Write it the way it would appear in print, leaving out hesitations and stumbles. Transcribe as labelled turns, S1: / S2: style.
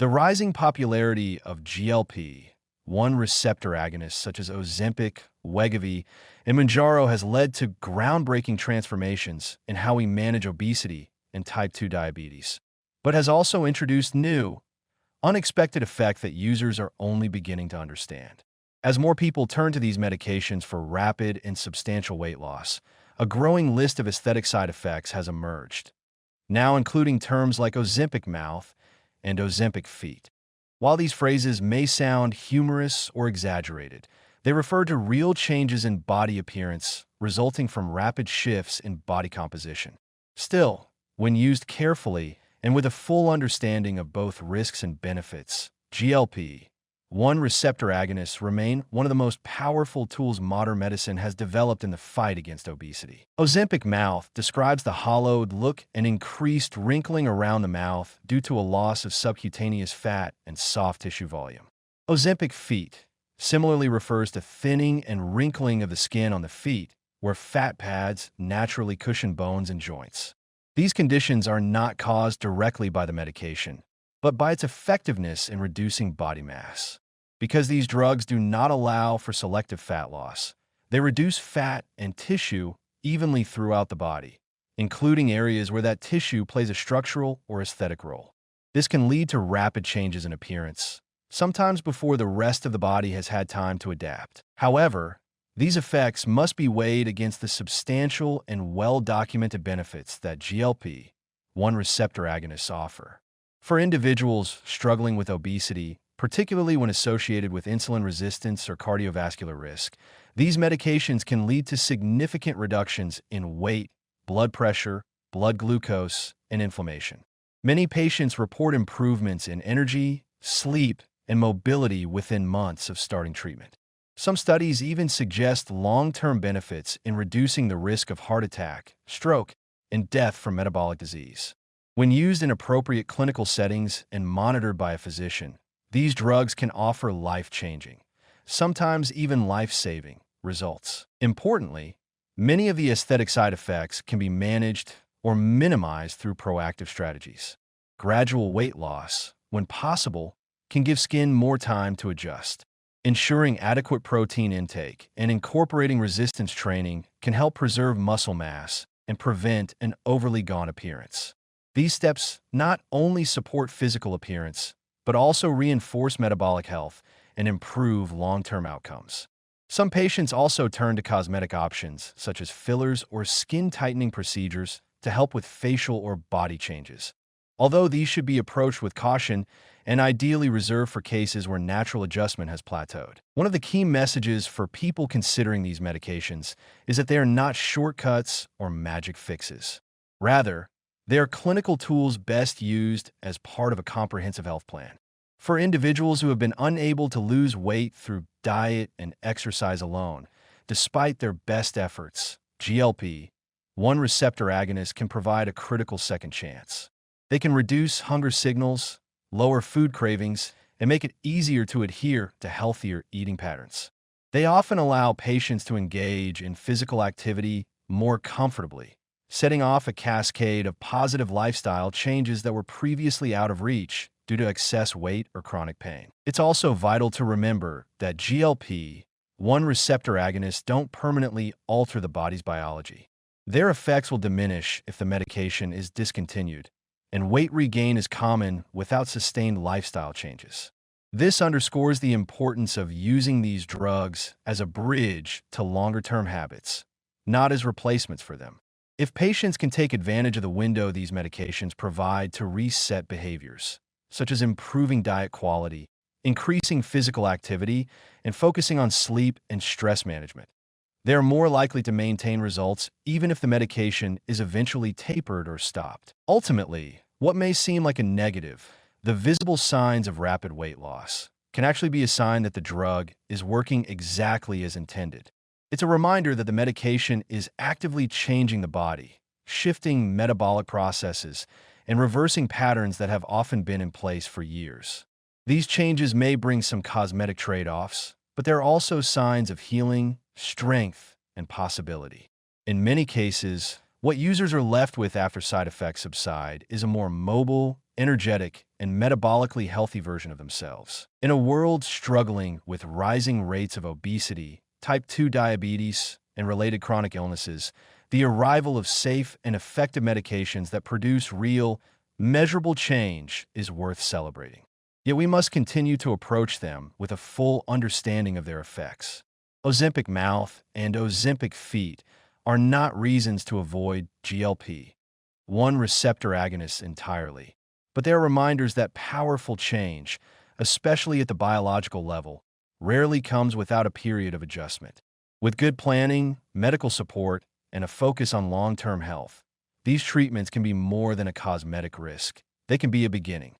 S1: The rising popularity of GLP-1 receptor agonists such as Ozempic, Wegovy, and Mounjaro has led to groundbreaking transformations in how we manage obesity and type 2 diabetes, but has also introduced new, unexpected effects that users are only beginning to understand. As more people turn to these medications for rapid and substantial weight loss, a growing list of aesthetic side effects has emerged, now including terms like Ozempic mouth and Ozempic feet. While these phrases may sound humorous or exaggerated, they refer to real changes in body appearance resulting from rapid shifts in body composition. Still, when used carefully and with a full understanding of both risks and benefits, GLP-1 receptor agonists remain one of the most powerful tools modern medicine has developed in the fight against obesity. Ozempic mouth describes the hollowed look and increased wrinkling around the mouth due to a loss of subcutaneous fat and soft tissue volume. Ozempic feet similarly refers to thinning and wrinkling of the skin on the feet, where fat pads naturally cushion bones and joints. These conditions are not caused directly by the medication, but by its effectiveness in reducing body mass. Because these drugs do not allow for selective fat loss, they reduce fat and tissue evenly throughout the body, including areas where that tissue plays a structural or aesthetic role. This can lead to rapid changes in appearance, sometimes before the rest of the body has had time to adapt. However, these effects must be weighed against the substantial and well-documented benefits that GLP-1 receptor agonists offer. For individuals struggling with obesity, particularly when associated with insulin resistance or cardiovascular risk, these medications can lead to significant reductions in weight, blood pressure, blood glucose, and inflammation. Many patients report improvements in energy, sleep, and mobility within months of starting treatment. Some studies even suggest long-term benefits in reducing the risk of heart attack, stroke, and death from metabolic disease. When used in appropriate clinical settings and monitored by a physician, these drugs can offer life-changing, sometimes even life-saving, results. Importantly, many of the aesthetic side effects can be managed or minimized through proactive strategies. Gradual weight loss, when possible, can give skin more time to adjust. Ensuring adequate protein intake and incorporating resistance training can help preserve muscle mass and prevent an overly gaunt appearance. These steps not only support physical appearance, but also reinforce metabolic health and improve long-term outcomes. Some patients also turn to cosmetic options, such as fillers or skin-tightening procedures, to help with facial or body changes. Although these should be approached with caution and ideally reserved for cases where natural adjustment has plateaued. One of the key messages for people considering these medications is that they are not shortcuts or magic fixes. Rather, they are clinical tools best used as part of a comprehensive health plan. For individuals who have been unable to lose weight through diet and exercise alone, despite their best efforts, GLP-1 receptor agonists can provide a critical second chance. They can reduce hunger signals, lower food cravings, and make it easier to adhere to healthier eating patterns. They often allow patients to engage in physical activity more comfortably, setting off a cascade of positive lifestyle changes that were previously out of reach due to excess weight or chronic pain. It's also vital to remember that GLP-1 receptor agonists don't permanently alter the body's biology. Their effects will diminish if the medication is discontinued, and weight regain is common without sustained lifestyle changes. This underscores the importance of using these drugs as a bridge to longer-term habits, not as replacements for them. If patients can take advantage of the window these medications provide to reset behaviors, such as improving diet quality, increasing physical activity, and focusing on sleep and stress management, they are more likely to maintain results even if the medication is eventually tapered or stopped. Ultimately, what may seem like a negative, the visible signs of rapid weight loss, can actually be a sign that the drug is working exactly as intended. It's a reminder that the medication is actively changing the body, shifting metabolic processes, and reversing patterns that have often been in place for years. These changes may bring some cosmetic trade-offs, but they're also signs of healing, strength, and possibility. In many cases, what users are left with after side effects subside is a more mobile, energetic, and metabolically healthy version of themselves. In a world struggling with rising rates of obesity, type 2 diabetes, and related chronic illnesses, the arrival of safe and effective medications that produce real, measurable change is worth celebrating. Yet we must continue to approach them with a full understanding of their effects. Ozempic mouth and Ozempic feet are not reasons to avoid GLP-1 receptor agonists entirely, but they are reminders that powerful change, especially at the biological level, rarely comes without a period of adjustment. With good planning, medical support, and a focus on long-term health, these treatments can be more than a cosmetic risk. They can be a beginning.